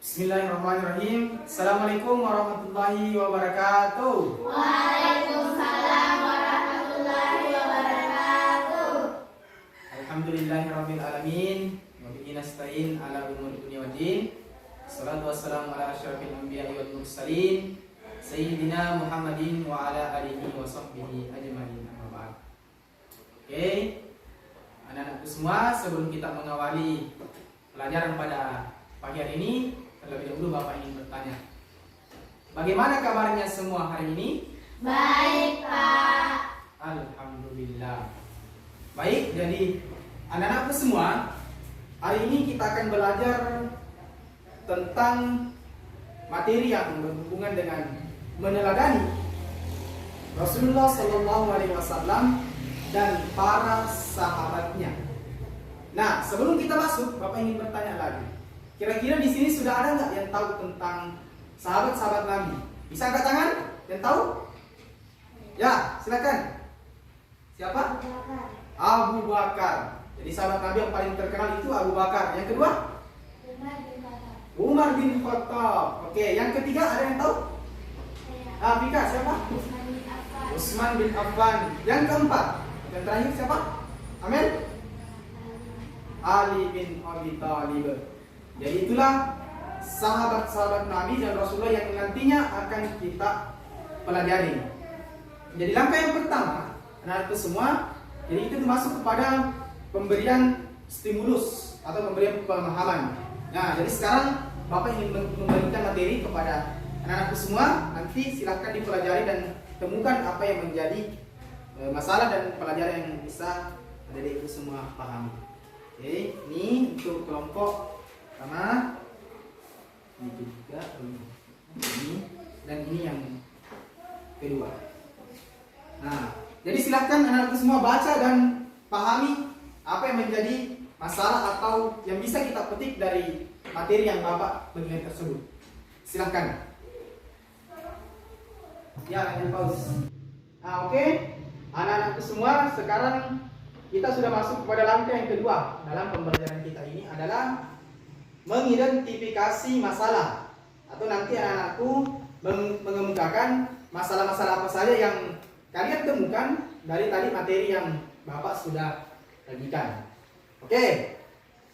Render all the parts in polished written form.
Bismillahirrahmanirrahim. Assalamualaikum warahmatullahi wabarakatuh. Waalaikumsalam warahmatullahi wabarakatuh. Alhamdulillahirabbil alamin. Wa bihi nasta'in ala umuri dunya waddin. Wassalatu wassalamu ala asyrafil anbiya'i wal mursalin sayyidina Muhammadin wa ala alihi wa sahbihi ajmain. Amma ba'd. Oke. Anak-anakku semua, sebelum kita mengawali pelajaran pada pagi hari ini, terlebih dahulu Bapak ingin bertanya, bagaimana kabarnya semua hari ini? Baik, Pak. Alhamdulillah. Baik, jadi anak-anakku semua, hari ini kita akan belajar tentang materi yang berhubungan dengan meneladani Rasulullah SAW dan para sahabatnya. Nah, sebelum kita masuk, Bapak ingin bertanya lagi. Kira-kira di sini sudah ada nggak yang tahu tentang sahabat-sahabat Nabi? Bisa angkat tangan? Yang tahu? Ya, silakan. Siapa? Abu Bakar. Jadi sahabat Nabi yang paling terkenal itu Abu Bakar. Yang kedua? Umar bin Khattab. Oke, yang ketiga ada yang tahu? Fika, siapa? Utsman bin Affan. Yang keempat, yang terakhir siapa? Amin? Ali bin Abi Thalib. Jadi itulah sahabat-sahabat Nabi dan Rasulullah yang nantinya akan kita pelajari. Jadi langkah yang pertama, anak-anakku semua, jadi itu masuk kepada pemberian stimulus atau pemberian pemahaman. Nah, jadi sekarang Bapak ingin memberikan materi kepada anak-anakku semua. Nanti silahkan dipelajari dan temukan apa yang menjadi masalah dan pelajaran yang bisa adik-adikku semua pahami. Oke, ini untuk kelompok pertama, ini juga, ini dan ini yang kedua. Nah, jadi silahkan anak-anakku semua baca dan pahami apa yang menjadi masalah atau yang bisa kita petik dari materi yang Bapak berikan tersebut. Silahkan. Ya, lanjut pause. Nah, oke. Anak-anakku semua, sekarang kita sudah masuk kepada langkah yang kedua dalam pembelajaran kita ini adalah mengidentifikasi masalah, atau nanti anak-anakku mengemukakan masalah-masalah apa saja yang kalian temukan dari tadi materi yang Bapak sudah bagikan. Oke,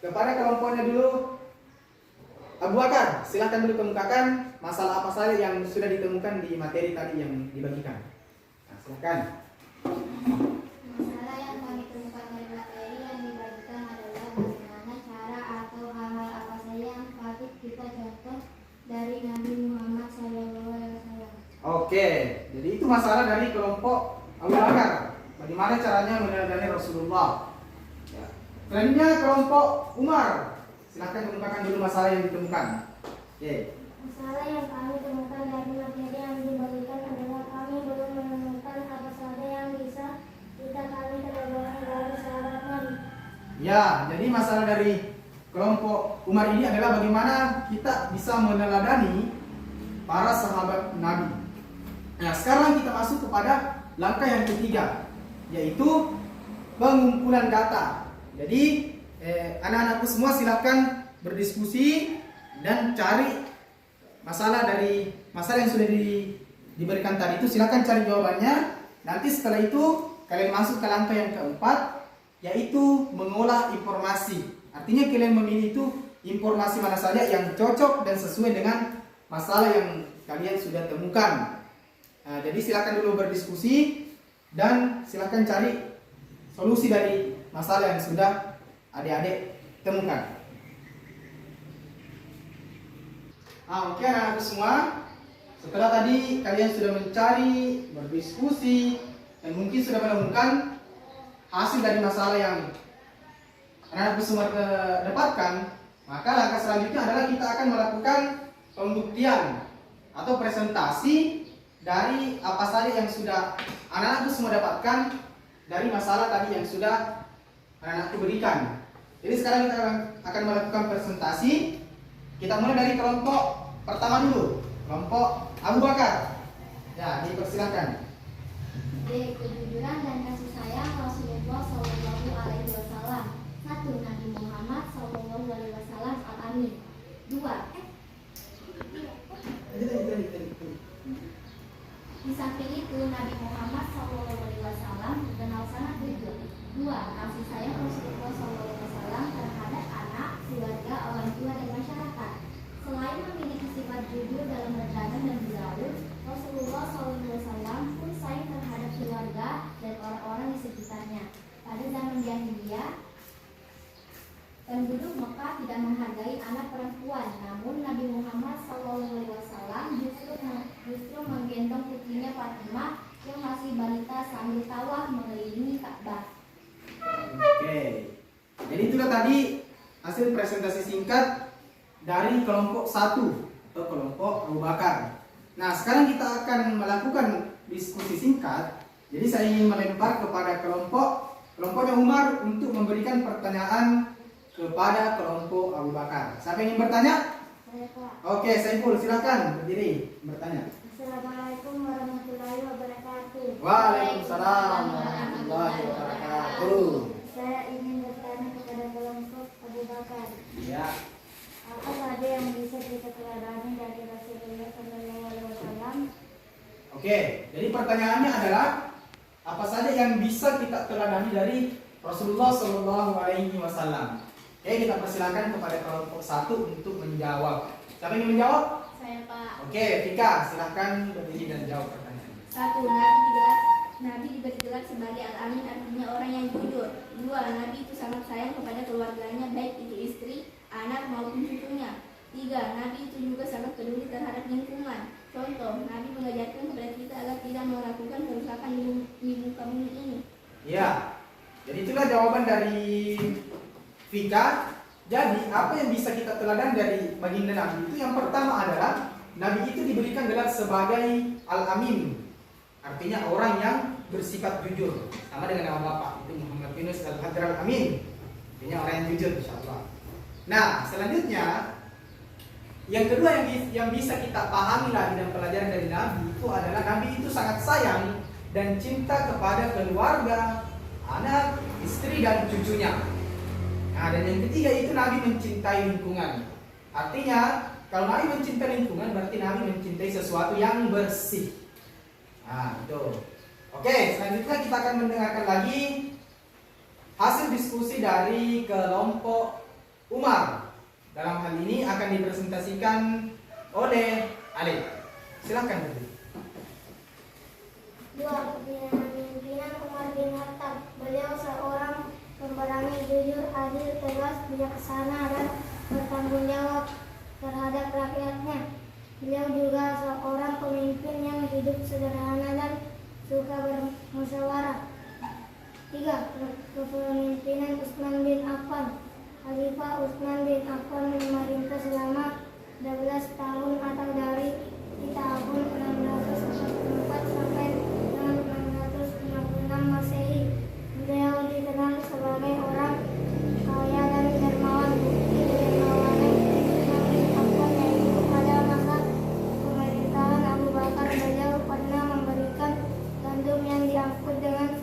kepada kelompoknya dulu, Abu Bakar, silahkan dulu kemukakan masalah apa saja yang sudah ditemukan di materi tadi yang dibagikan. Nah, silahkan. Masalah yang kami temukan dari materi yang dibagikan adalah bagaimana cara atau hal-hal apa saja yang patut kita contoh dari Nabi Muhammad SAW. Oke, jadi itu masalah dari kelompok Abu Bakar. Bagaimana caranya meneladani Rasulullah. Ya. Selanjutnya kelompok Umar. Silahkan kemukakan dulu masalah yang ditemukan. Oke. Masalah yang kami temukan dari materi yang dibagikan adalah kami belum menemukan apa saja yang bisa kita kami teladani dari sahabat Nabi. Ya, jadi masalah dari kelompok Umar ini adalah bagaimana kita bisa meneladani para sahabat Nabi. Nah, sekarang kita masuk kepada langkah yang ketiga, yaitu pengumpulan data. Jadi anak-anakku semua silakan berdiskusi dan cari masalah dari masalah yang sudah diberikan tadi itu, silakan cari jawabannya. Nanti setelah itu kalian masuk ke langkah yang keempat, yaitu mengolah informasi. Artinya kalian memilih itu informasi mana saja yang cocok dan sesuai dengan masalah yang kalian sudah temukan. Nah, jadi silakan dulu berdiskusi dan silakan cari solusi dari masalah yang sudah adik-adik temukan. Oke anak-anakku semua, setelah tadi kalian sudah mencari, berdiskusi, dan mungkin sudah menemukan hasil dari masalah yang anak-anakku semua dapatkan, maka langkah selanjutnya adalah kita akan melakukan pembuktian atau presentasi dari apa saja yang sudah anak-anakku semua dapatkan dari masalah tadi yang sudah anak-anakku berikan. Jadi sekarang kita akan melakukan presentasi. Kita mulai dari kelompok pertama dulu, kelompok Abu Bakar. Ya, dipersilakan. Kejujuran dan kasih sayang Rasulullah SAW. 1. Nabi Muhammad SAW Al-Amin. 2. Di samping itu, Nabi Muhammad SAW dikenal sangat jujur. 2. Kasih sayang Rasulullah SAW terhadap anak, keluarga, orang tua, dan masyarakat. Selain memiliki sifat jujur dalam berdagang dan bergaul, Rasulullah SAW pun sayang terhadap keluarga dan orang-orang di sekitarnya. Pada zaman jahiliyah, penduduk Mekah tidak menghargai anak perempuan, namun Nabi Muhammad SAW justru menggendong putrinya Fatimah yang masih balita sambil tawaf mengelilingi Ka'bah. Oke, jadi itulah tadi hasil presentasi singkat dari kelompok 1 atau kelompok Abu Bakar. Nah, sekarang kita akan melakukan diskusi singkat. Jadi saya ingin melempar kepada kelompoknya Umar untuk memberikan pertanyaan kepada kelompok Abu Bakar. Siapa yang ingin bertanya? Saya, Pak. Oke, Saiful, silakan berdiri bertanya. Assalamualaikum warahmatullahi wabarakatuh. Waalaikumsalam warahmatullahi wabarakatuh. Saya ingin bertanya kepada kelompok Abu Bakar. Ya. Apa saja yang bisa kita teladani dari Rasulullah SAW? Oke, jadi pertanyaannya adalah apa saja yang bisa kita teladani dari Rasulullah Shallallahu Alaihi Wasallam? Oke, kita persilakan kepada kelompok 1 untuk menjawab. Siapa yang ingin menjawab? Saya, Pak. Oke, Vika, silakan berdiri dan jawab pertanyaan. 1. Nabi juga digelar sebagai Al-Amin, artinya orang yang jujur. 2. Nabi itu sangat sayang kepada keluarganya, baik itu istri, anak maupun cucunya. 3. Nabi itu juga sangat peduli terhadap lingkungan. Contoh, Nabi mengajarkan kepada kita agar tidak melakukan kerusakan di muka bumi ini. Ya, jadi itulah jawaban dari Vika. Jadi apa yang bisa kita teladan dari baginda Nabi itu, yang pertama adalah Nabi itu diberikan gelar sebagai Al-Amin, artinya orang yang bersifat jujur, sama dengan nama bapak itu Muhammad Yunus Al-Hadir Al-Amin, artinya orang yang jujur, insyaallah. Nah, selanjutnya yang kedua yang bisa kita pahami lagi dan pelajaran dari Nabi itu adalah Nabi itu sangat sayang dan cinta kepada keluarga, anak, istri, dan cucunya. Nah, dan yang ketiga itu Nabi mencintai lingkungan. Artinya, kalau Nabi mencintai lingkungan berarti Nabi mencintai sesuatu yang bersih. Nah, itu. Oke, selanjutnya kita akan mendengarkan lagi hasil diskusi dari kelompok Umar. Dalam hal ini akan dipresentasikan oleh Alif. Silakan. 2. Kepemimpinan Umar bin Khattab. Beliau seorang pemberani, jujur, adil, tegas, bijaksana, dan bertanggung jawab terhadap rakyatnya. Beliau juga seorang pemimpin yang hidup sederhana dan suka bermusyawarah. 3. Kepemimpinan Utsman bin Affan. Khalifah Utsman bin Affan memerintah selama 12 tahun atau dari tahun 644 sampai dengan 656 Masehi. Beliau dikenal sebagai orang kaya dan dermawan. Bukti dermawanan Utsman bin Affan yaitu pada masa pemerintahan Abu Bakar, beliau pernah memberikan gandum yang diangkut dengan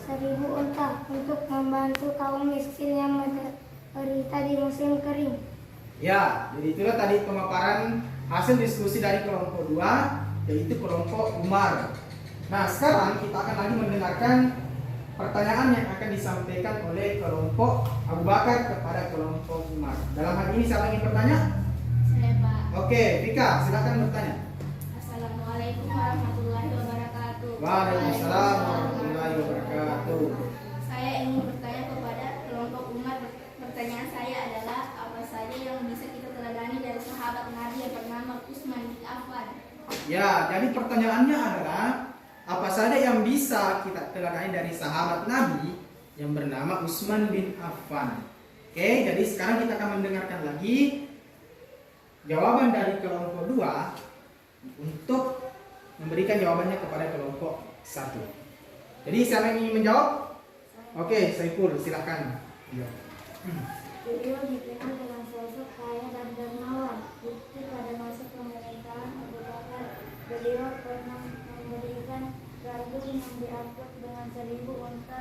1000 unta untuk membantu kaum miskin yang menderita di musim kering. Ya, jadi itulah tadi pemaparan hasil diskusi dari kelompok 2, yaitu kelompok Umar. Nah, sekarang kita akan lagi mendengarkan pertanyaan yang akan disampaikan oleh kelompok Abu Bakar kepada kelompok Umar. Dalam hal ini siapa yang ingin bertanya? Saya, Pak. Oke, Vika, silakan bertanya. Assalamualaikum warahmatullahi wabarakatuh. Waalaikumsalam warahmatullahi wabarakatuh. Saya ingin bertanya kepada kelompok Umar. Pertanyaan saya adalah apa saja yang bisa kita teladani dari sahabat Nabi yang bernama Utsman bin Affan? Ya, jadi pertanyaannya adalah apa saja yang bisa kita teladani dari sahabat Nabi yang bernama Utsman bin Affan. Oke, jadi sekarang kita akan mendengarkan lagi jawaban dari kelompok 2 untuk memberikan jawabannya kepada kelompok 1. Jadi siapa yang ingin menjawab? Oke, Saiful, silakan. Beliau dikenal dengan sosok kaya dan dermawan. Bukti pada masa pemerintahan Abu Bakar, beliau pernah memberikan gandum yang diangkut dengan 1000 unta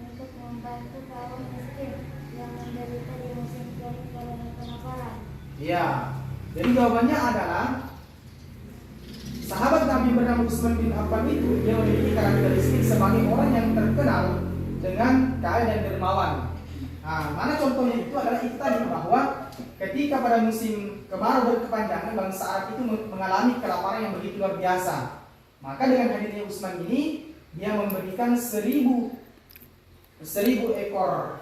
untuk membantu kaum miskin yang menderita di musim kering karena kelaparan. Ya, jadi jawabannya adalah sahabat Nabi bernama Utsman bin Affan itu dia memiliki karakteristik sebagai orang yang terkenal dengan kaya dan dermawan. Nah, mana contohnya itu adalah itu tadi bahwa ketika pada musim kemarau berkepanjangan bangsa Arab itu mengalami kelaparan yang begitu luar biasa. Maka dengan hadirnya Utsman ini dia memberikan 1000 ekor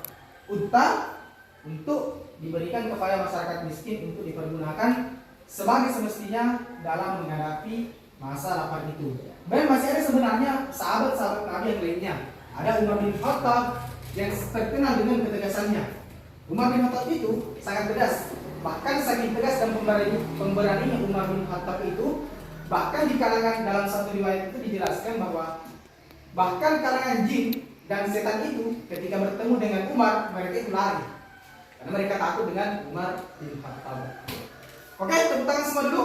unta untuk diberikan kepada masyarakat miskin untuk dipergunakan sebagai semestinya dalam menghadapi masa lapar itu. Dan masih ada sebenarnya sahabat-sahabat Nabi yang lainnya. Ada Umar bin Khattab yang terkenal dengan ketegasannya. Umar bin Khattab itu sangat tegas. Bahkan saking tegas dan pemberaninya Umar bin Khattab itu, bahkan di kalangan dalam satu riwayat itu dijelaskan bahwa bahkan kalangan jin dan setan itu ketika bertemu dengan Umar, mereka itu lari. Karena mereka takut dengan Umar bin Khattab. Oke, tepuk tangan semua dulu.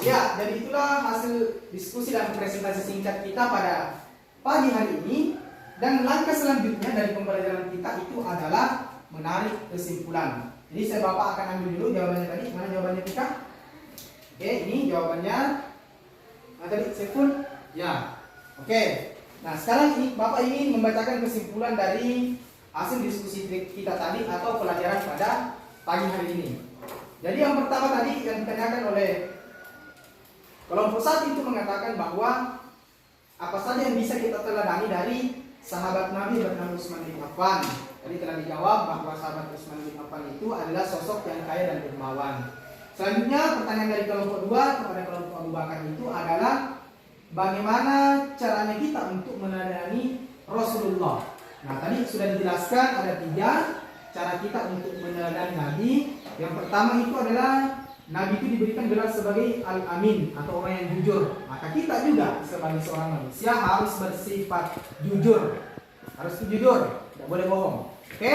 Ya, jadi itulah hasil diskusi dan presentasi singkat kita pada pagi hari ini. Dan langkah selanjutnya dari pembelajaran kita itu adalah menarik kesimpulan. Jadi saya Bapak akan ambil dulu jawabannya tadi. Mana jawabannya kita? Oke, ini jawabannya. Nah, tadi Saiful? Ya. Oke. Nah, sekarang ini Bapak ingin membacakan kesimpulan dari hasil diskusi kita tadi atau pelajaran pada pagi hari ini. Jadi yang pertama tadi yang ditanyakan oleh kelompok 1 itu mengatakan bahwa apa saja yang bisa kita teladani dari sahabat Nabi bernama Utsman bin Affan. Tadi telah dijawab bahwa sahabat Utsman bin Affan itu adalah sosok yang kaya dan dermawan. Selanjutnya pertanyaan dari kelompok 2 kepada kelompok Abu Bakar itu adalah bagaimana caranya kita untuk meneladani Rasulullah. Nah, tadi sudah dijelaskan ada 3 cara kita untuk meneladani Nabi. Yang pertama itu adalah Nabi itu diberikan gelar sebagai Al-Amin atau orang yang jujur. Maka kita juga sebagai seorang manusia harus bersifat jujur. Harus jujur, tidak boleh bohong. Oke?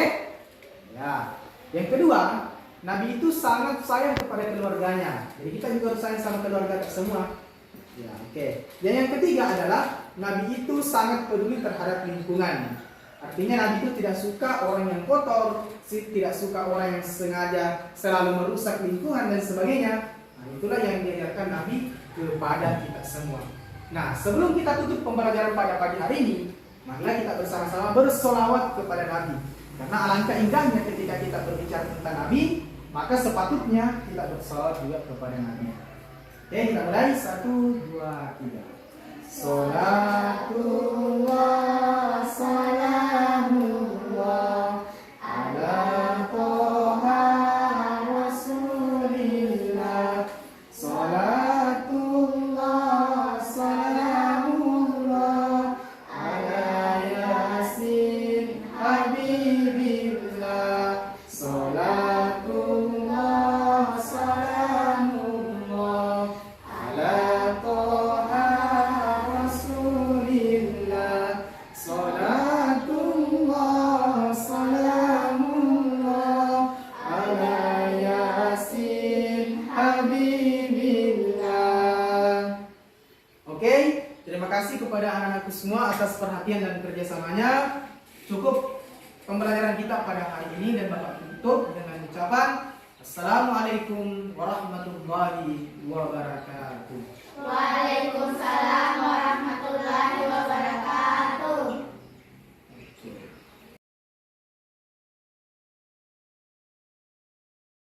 Ya. Yang kedua, Nabi itu sangat sayang kepada keluarganya. Jadi kita juga harus sayang sama keluarga semua. Ya, oke. Dan yang ketiga adalah Nabi itu sangat peduli terhadap lingkungan. Artinya Nabi itu tidak suka orang yang kotor, tidak suka orang yang sengaja selalu merusak lingkungan dan sebagainya. Nah, itulah yang diajarkan Nabi kepada kita semua. Nah, sebelum kita tutup pembelajaran pada pagi hari ini, marilah kita bersama-sama bersolawat kepada Nabi. Karena alangkah indahnya ketika kita berbicara tentang Nabi, maka sepatutnya kita bersolawat juga kepada Nabi. Oke, kita mulai. 1, 2, 3. Salatullah salamullah ala Toha Rasulillah. Salatullah salamullah ala Yasin Habibillah. Salatullah salamullah ala Toha Rasulillah. Salatullah salamullah ala Yasin Habibillah. Oke, terima kasih kepada anak-anakku semua atas perhatian dan kerjasamanya. Cukup pembelajaran kita pada hari ini dan Bapak tutup dengan ucapan Assalamualaikum warahmatullahi wabarakatuh. Waalaikumsalam